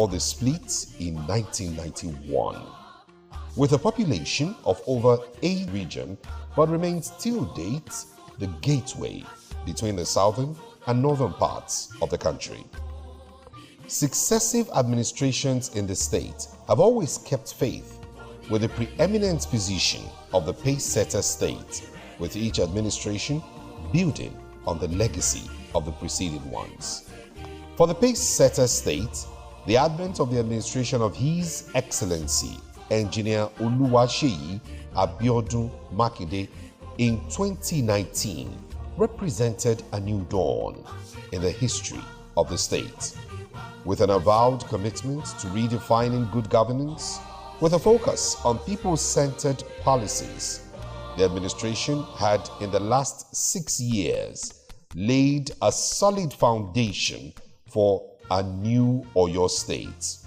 or the split in 1991. With a population of over 8 regions, but remains till date the gateway between the southern and northern parts of the country. Successive administrations in the state have always kept faith with the preeminent position of the pace-setter state, with each administration building on the legacy of the preceding ones. For the pace-setter state, the advent of the administration of His Excellency Engineer Oluwaseyi Abiodun Makinde in 2019 represented a new dawn in the history of the state. With an avowed commitment to redefining good governance, with a focus on people-centered policies, the administration had in the last 6 years laid a solid foundation for a new Oyo state.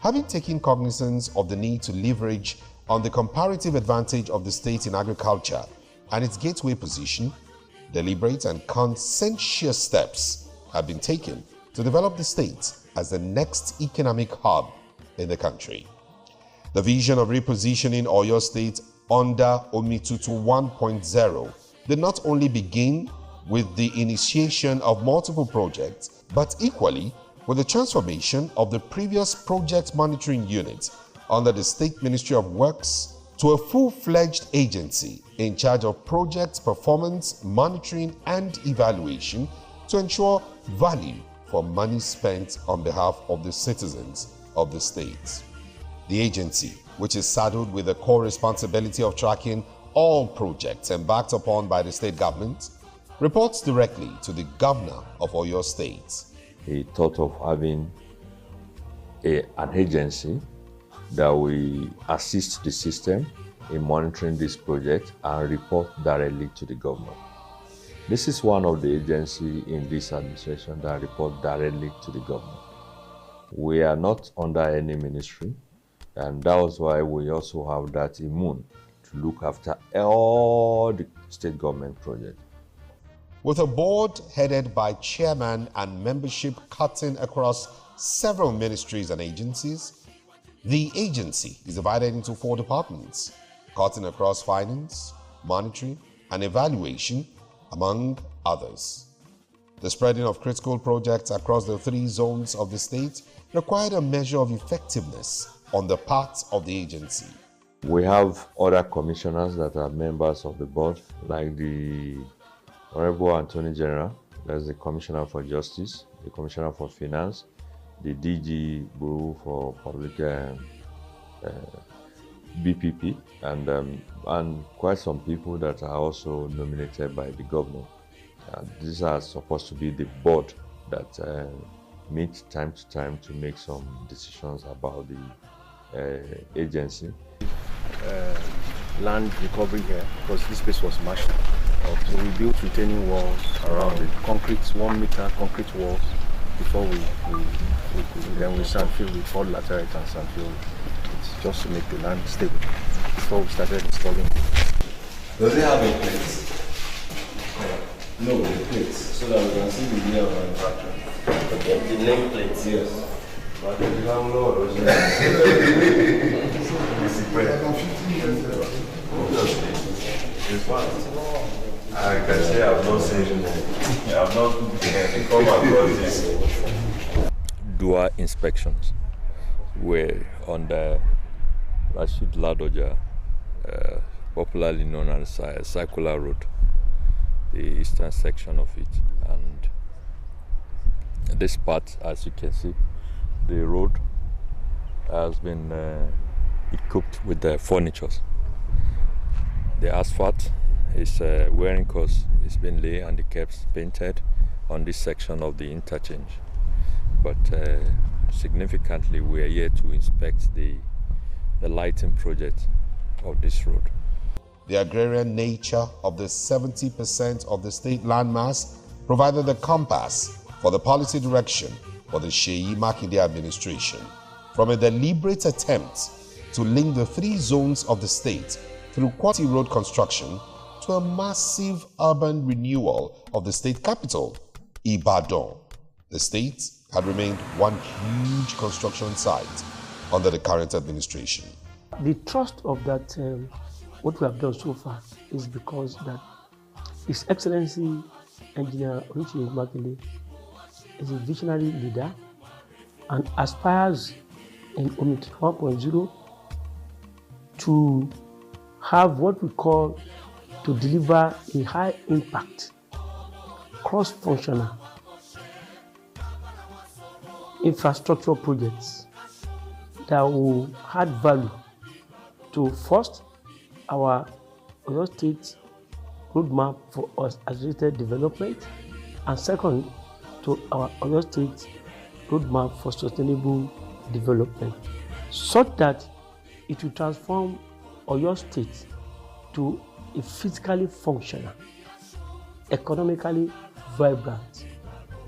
Having taken cognizance of the need to leverage on the comparative advantage of the state in agriculture and its gateway position, deliberate and conscientious steps have been taken to develop the state as the next economic hub in the country. The vision of repositioning Oyo State under Omitutu 1.0 did not only begin with the initiation of multiple projects, but equally with the transformation of the previous project monitoring unit under the State Ministry of Works to a full-fledged agency in charge of project performance, monitoring, and evaluation to ensure value for money spent on behalf of the citizens of the state. The agency, which is saddled with the core responsibility of tracking all projects embarked upon by the state government, reports directly to the governor of Oyo State. He thought of having an agency that will assist the system in monitoring this project and report directly to the governor. This is one of the agencies in this administration that report directly to the governor. We are not under any ministry, and that was why we also have that immune to look after all the state government projects. With a board headed by chairman and membership cutting across several ministries and agencies, the agency is divided into 4 departments, cutting across finance, monitoring, and evaluation, among others. The spreading of critical projects across the 3 zones of the state required a measure of effectiveness on the part of the agency. We have other commissioners that are members of the board, like the Honorable Attorney General, that's the Commissioner for Justice, the Commissioner for Finance, the DG Bureau for Public BPP, and quite some people that are also nominated by the governor. These are supposed to be the board that meet time to time to make some decisions about the agency. Land recovery here, because this place was mashed up. So we built retaining walls around it, concrete, 1 meter concrete walls, before then we sand fill with all laterite and sand fill. It's just to make the land stable before we started installing. Does it have a plate? No, the plates, so that we can see the year of manufacture. Okay, the name plates? Yes. But if you have no original. It's fine. I can say I've not seen I've not come across this. Dual inspections were on the Rashid Ladoja, popularly known as Circular Road, the eastern section of it. And this part, as you can see, the road has been equipped with the furnitures. The asphalt is wearing course, it's been laid and the caps painted on this section of the interchange. But significantly, we are here to inspect the lighting project of this road. The agrarian nature of the 70% of the state landmass provided the compass for the policy direction for the Seyi Makinde administration, from a deliberate attempt to link the 3 zones of the state through quality road construction to a massive urban renewal of the state capital, Ibadan. The state had remained one huge construction site under the current administration. The trust of that, what we have done so far, is because that His Excellency Engineer Richie Makinde is a visionary leader and aspires in OMIT 1.0 to have what we call to deliver a high impact, cross-functional infrastructure projects that will add value to first our Oyo State roadmap for accelerated development, and second to our Oyo State roadmap for sustainable development, such that it will transform Oyo State to a physically functional, economically vibrant,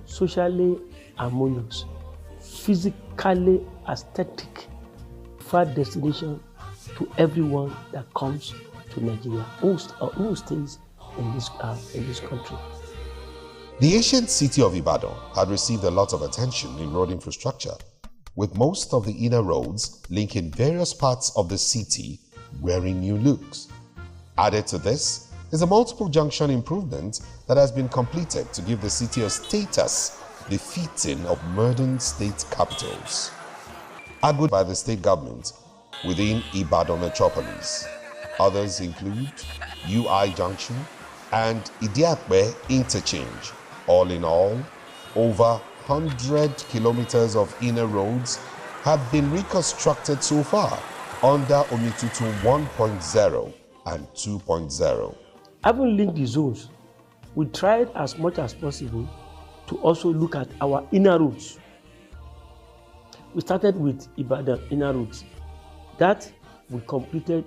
socially harmonious, physically aesthetic, preferred destination to everyone that comes to Nigeria, who stays in this country. The ancient city of Ibadan had received a lot of attention in road infrastructure, with most of the inner roads linking various parts of the city wearing new looks. Added to this is a multiple junction improvement that has been completed to give the city a status befitting of modern state capitals. Argued by the state government within Ibadan metropolis. Others include UI Junction and Idiakwe Interchange. All in all, over 100 kilometers of inner roads have been reconstructed so far under Omitutu 1.0 and 2.0. Having linked the zones, we tried as much as possible to also look at our inner roads. We started with Ibadan inner roads. That we completed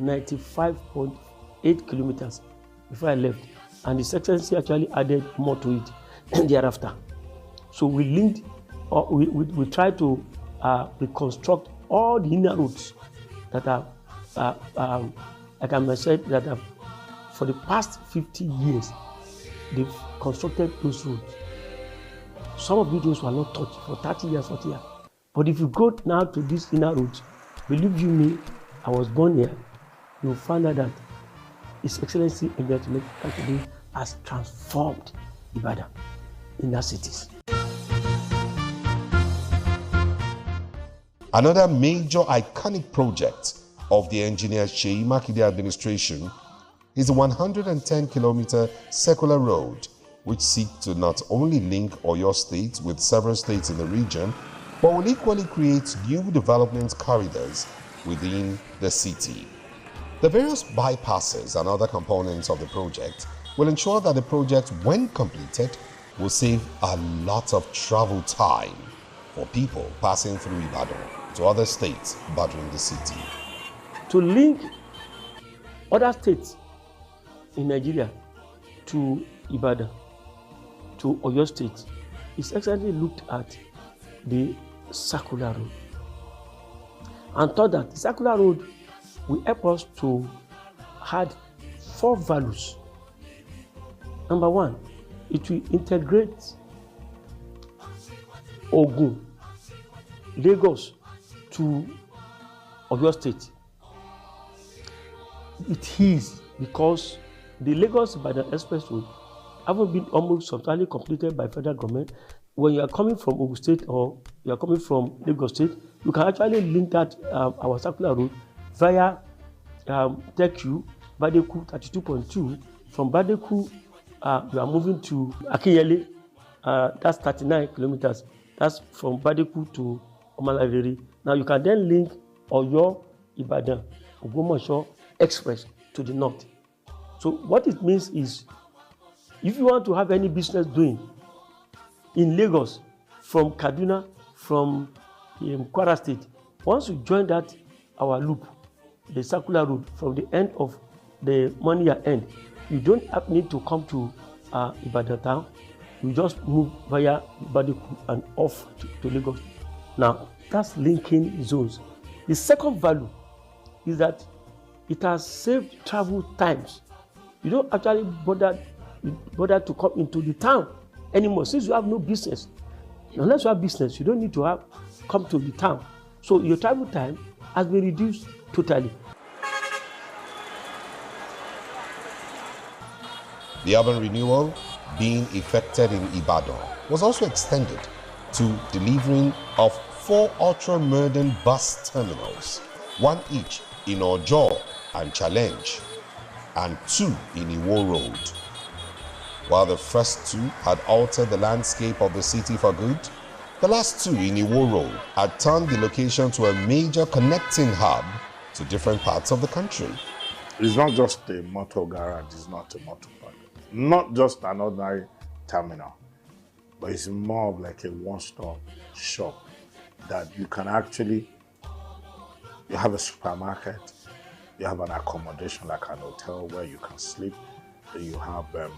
95.8 kilometers before I left, and the Excellency actually added more to it thereafter. So we linked, we tried to reconstruct all the inner roads that are, like I said, that have, for the past 50 years, they've constructed those roads. Some of those were not touched for 30 years, 40 years. But if you go now to these inner roads, believe you me, I was born here, you'll find out that His Excellency Engineer Makinde has transformed Ibadan inner cities. Another major iconic project of the engineer Seyi Makinde administration is the 110-kilometer circular road, which seeks to not only link Oyo State with several states in the region, but will equally create new development corridors within the city. The various bypasses and other components of the project will ensure that the project, when completed, will save a lot of travel time for people passing through Ibadan to other states bordering the city. To link other states in Nigeria to Ibadan, to Oyo State, His Excellency looked at the circular road and thought that the circular road will help us to add 4 values. Number 1, it will integrate Ogun, Lagos to Oyo State. It is because the Lagos-Ibadan Express Road haven't been almost substantially completed by federal government. When you are coming from Ogun State or you are coming from Lagos State, you can actually link that our circular road via Teku, Badeku 32.2. From Badeku, we are moving to Akinyele. That's 39 kilometers. That's from Badeku to Omalaveri. Now you can then link Oyo, Ibadan, Ogbomoso Express to the north. So what it means is, if you want to have any business doing in Lagos, from Kaduna, from Kwara State, once you join that our loop, the circular road from the end of the Moniya end, you don't need to come to Ibadan town. You just move via Badeku and off to Lagos. Now, that's linking zones. The second value is that it has saved travel times. You don't actually bother to come into the town anymore. Since you have no business, Unless you have business, you don't need to come to the town. So your travel time has been reduced totally. The urban renewal being effected in Ibadan was also extended to delivering of 4 ultra-modern bus terminals, 1 each in Ojo and Challenge, and 2 in Iwo Road. While the first 2 had altered the landscape of the city for good, the last 2 in Iwo Road had turned the location to a major connecting hub to different parts of the country. It's not just a motor garage, it's not a motor park. Not just an ordinary terminal, but it's more of like a one-stop shop that you can actually, you have a supermarket, you have an accommodation like an hotel where you can sleep, you have a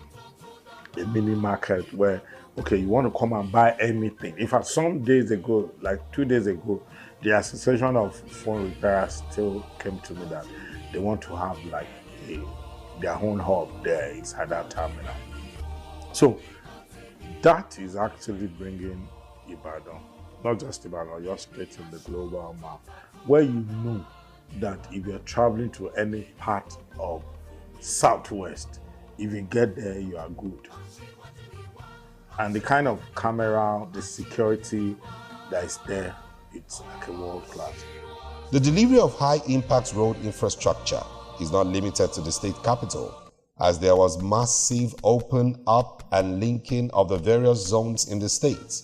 mini market where, okay, you want to come and buy anything. In fact, some days ago, like 2 days ago, the Association of Phone Repairers still came to me that they want to have like their own hub there inside that terminal. So that is actually bringing Ibadan, not just Ibadan, your state in the global map, where you know that if you're traveling to any part of Southwest, if you get there, you are good. And the kind of camera, the security that is there, it's like a world class. The delivery of high-impact road infrastructure is not limited to the state capital, as there was massive open up and linking of the various zones in the state.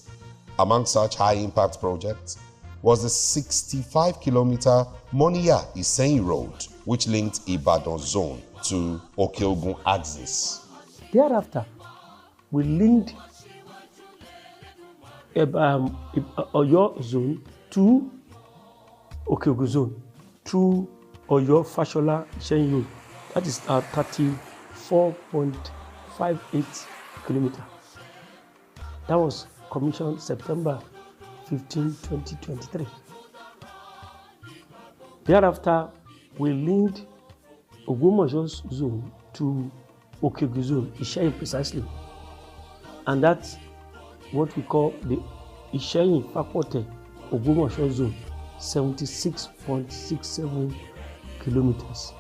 Among such high-impact projects was the 65-kilometer Moniya-Iseyin Road, which linked Ibadan zone to Okeogun axis. Thereafter, we linked Oyo zone to Okeogun zone through Oyo Fashola Iseyin Road. That is 34.58 kilometers. That was commissioned September 15, 2023. Thereafter, we linked Ogbomoso zone to Okeogun zone, Iseyin precisely. And that's what we call the Iseyin Fakote Ogbomoso zone, 76.67 kilometers.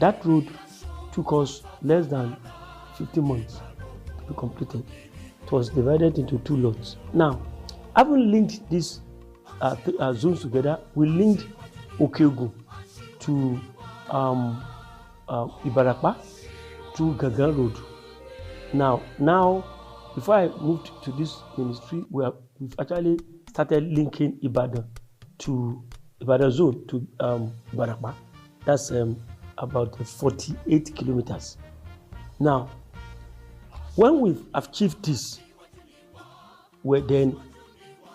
That road took us less than 50 months to be completed. It was divided into 2 lots. Now, having linked these zones together, we linked Okeogun to Ibarapa through Gangan Road. Now, before I moved to this ministry, we've actually started linking Ibadan zone to Ibarapa. That's about 48 kilometers. Now, when we've achieved this, then,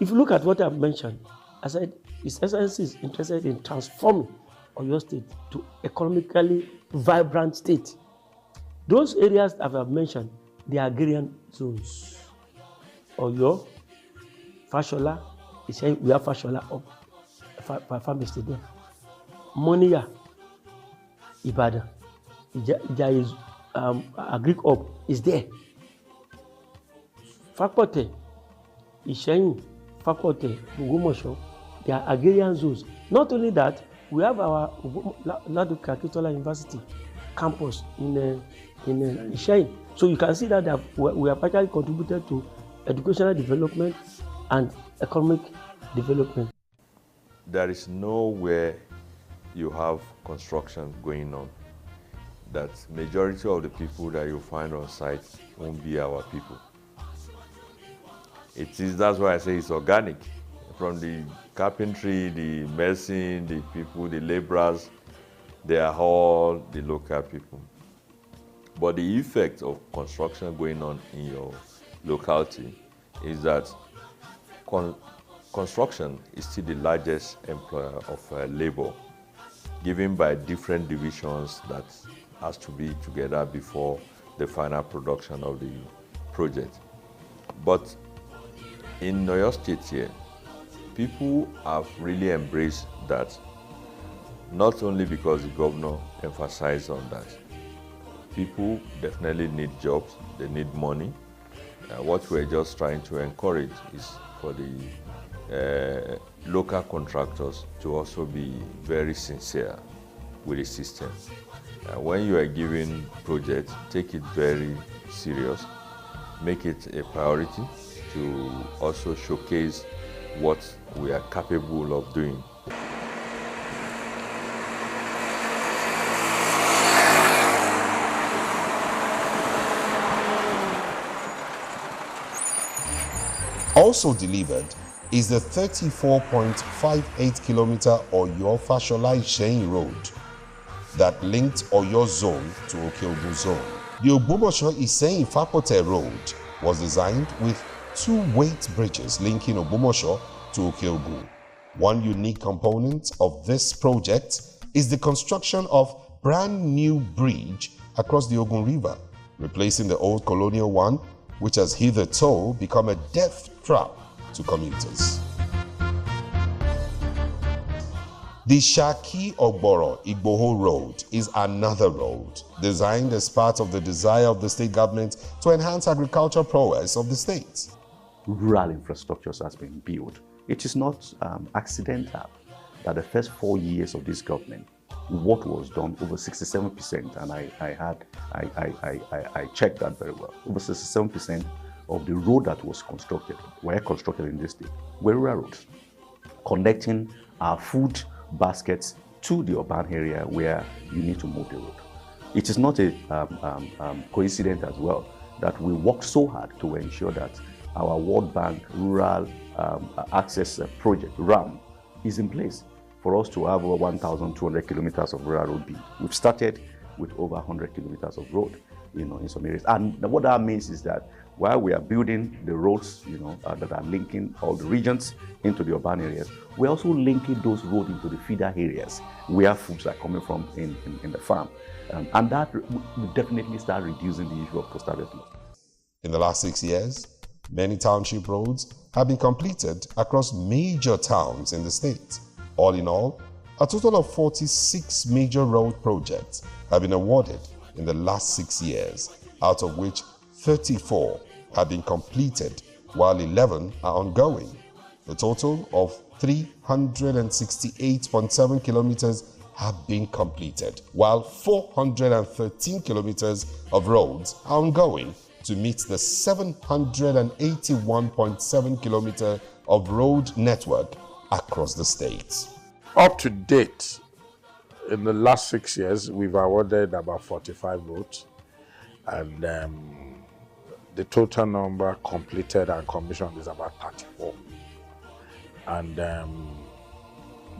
if you look at what I've mentioned, I said His Excellency is interested in transforming Oyo State to economically vibrant state. Those areas that I've mentioned, they are agrarian zones. Oyo, Fashola, we have Fashola up, farm estate there. Moniya, Ibadan, there is Agric up is there. Fakote, Iseyin, Fakote, Ogbomoso, they are agrarian zones. Not only that, we have our Ladoke Akintola University campus in Iseyin. So you can see that we have actually contributed to educational development and economic development. There is nowhere you have construction going on that majority of the people that you find on site won't be our people. That's why I say it's organic. From the carpentry, the mason, the people, the laborers, they are all the local people. But the effect of construction going on in your locality is that construction is still the largest employer of labor, given by different divisions that has to be together before the final production of the project. But in Oyo State here, people have really embraced that, not only because the governor emphasized on that. People definitely need jobs, they need money, What we're just trying to encourage is for the local contractors to also be very sincere with the system. When you are giving projects, take it very serious, make it a priority to also showcase what we are capable of doing. Also delivered is the 34.58 kilometer Oyo-Fashola-Isheyin road that linked Oyo zone to Okeogun zone. The Ogbomosho-Iseyin-Fapote road was designed with two weight bridges linking Ogbomosho to Okeogun. One unique component of this project is the construction of brand new bridge across the Ogun River, replacing the old colonial one, which has hitherto become a death trap to commuters. The Shaki-Ogboro-Igboho Road is another road designed as part of the desire of the state government to enhance agricultural prowess of the state. Rural infrastructures has been built. It is not accidental that the first 4 years of this government, what was done, over 67%, and I checked that very well. Over 67% of the road that were constructed in this state were rural roads, connecting our food baskets to the urban area where you need to move the road. It is not a coincidence as well that we worked so hard to ensure that our World Bank Rural Access Project, RAM, is in place for us to have over 1,200 kilometers of rural road built. We've started with over 100 kilometers of road, in some areas. And what that means is that while we are building the roads, that are linking all the regions into the urban areas, we're also linking those roads into the feeder areas where foods are coming from in the farm. And that will definitely start reducing the issue of post-harvest loss. In the last 6 years, many township roads have been completed across major towns in the state. All in all, a total of 46 major road projects have been awarded in the last 6 years, out of which 34 have been completed, while 11 are ongoing. A total of 368.7 kilometers have been completed, while 413 kilometers of roads are ongoing to meet the 781.7 kilometer of road network across the state. Up to date, in the last 6 years, we've awarded about 45 roads, and the total number completed and commissioned is about 34. And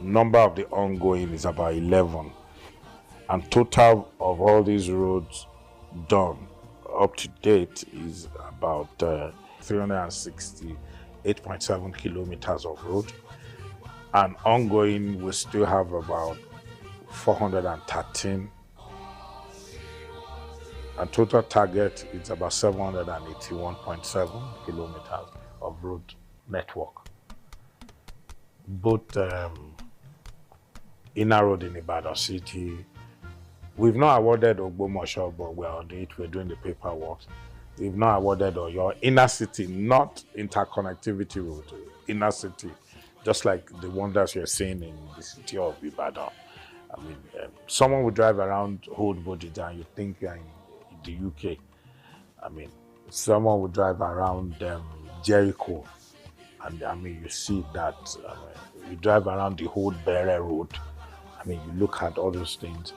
number of the ongoing is about 11. And total of all these roads done up to date is about 368.7 kilometers of road. And ongoing, we still have about 413. And total target is about 781.7 kilometers of road network. Both inner road in Ibadan City. We've not awarded Ogbomosho, but we're on it. We're doing the paperwork. We've not awarded Oyo. Inner city, not interconnectivity road. Inner city, just like the wonders you're seeing in the city of Ibadan. I mean, someone would drive around Old Bodija and you think you're in the UK. I mean, someone would drive around Jericho, and I mean, you see that. You drive around the whole Bere Road. I mean, you look at all those things.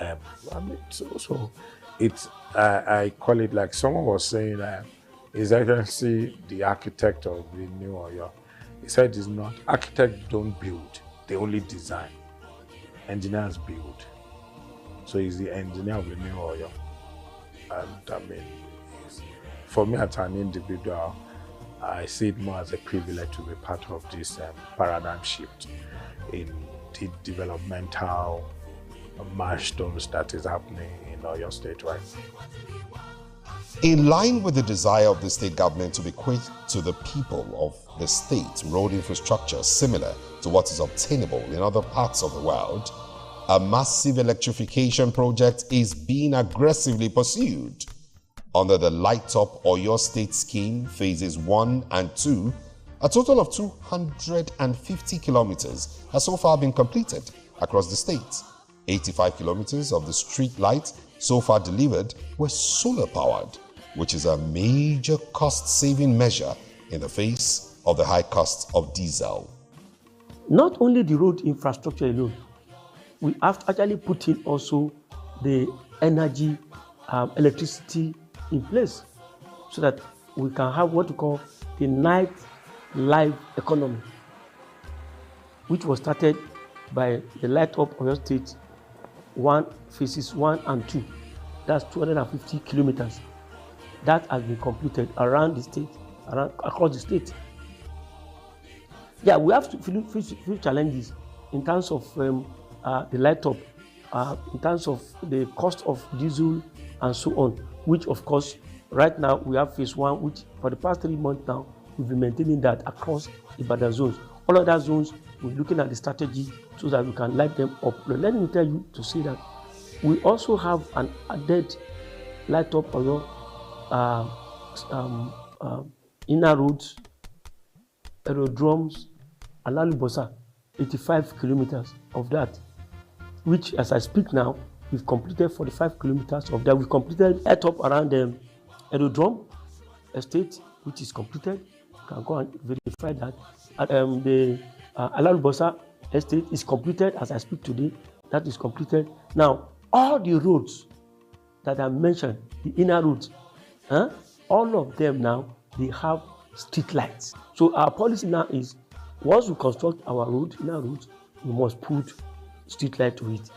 I mean, so it's I call it like someone was saying. His Excellency, the architect of the New Oyo, he said, "It's not architects don't build; they only design. Engineers build." So he's the engineer of the New Oyo. And I mean, for me as an individual, I see it more as a privilege to be part of this paradigm shift in the developmental milestones that is happening in Oyo State right now. In line with the desire of the state government to bequeath to the people of the state road infrastructure similar to what is obtainable in other parts of the world, a massive electrification project is being aggressively pursued. Under the Light Up Oyo State Scheme, Phases 1 and 2, a total of 250 kilometers has so far been completed across the state. 85 kilometers of the street lights so far delivered were solar-powered, which is a major cost-saving measure in the face of the high cost of diesel. Not only the road infrastructure alone, we have to actually put in also the energy, electricity in place so that we can have what we call the night life economy, which was started by the Light Up Oyo State Phases 1 and 2. That's 250 kilometers. That has been completed around the state, across the state. Yeah, we have to face challenges in terms of the light up, in terms of the cost of diesel and so on, which of course, right now we have phase 1, which for the past 3 months now, we've been maintaining that across Ibadan zones. All other zones, we're looking at the strategy so that we can light them up. But let me tell you to say that we also have an added light up Oyo inner roads, aerodromes, and Alubosa, 85 kilometers of that, which as I speak now, we've completed 45 kilometers of that. We've completed light up around the aerodrome estate, which is completed. You can go and verify that. The Alubosa estate is completed as I speak today. That is completed. Now, all the roads that I mentioned, the inner roads, all of them now, they have street lights. So our policy now is, once we construct our road, inner roads, we must put street light to it.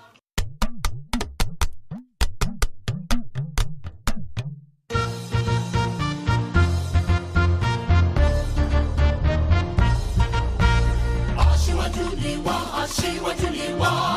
Aṣíwájú ni wá,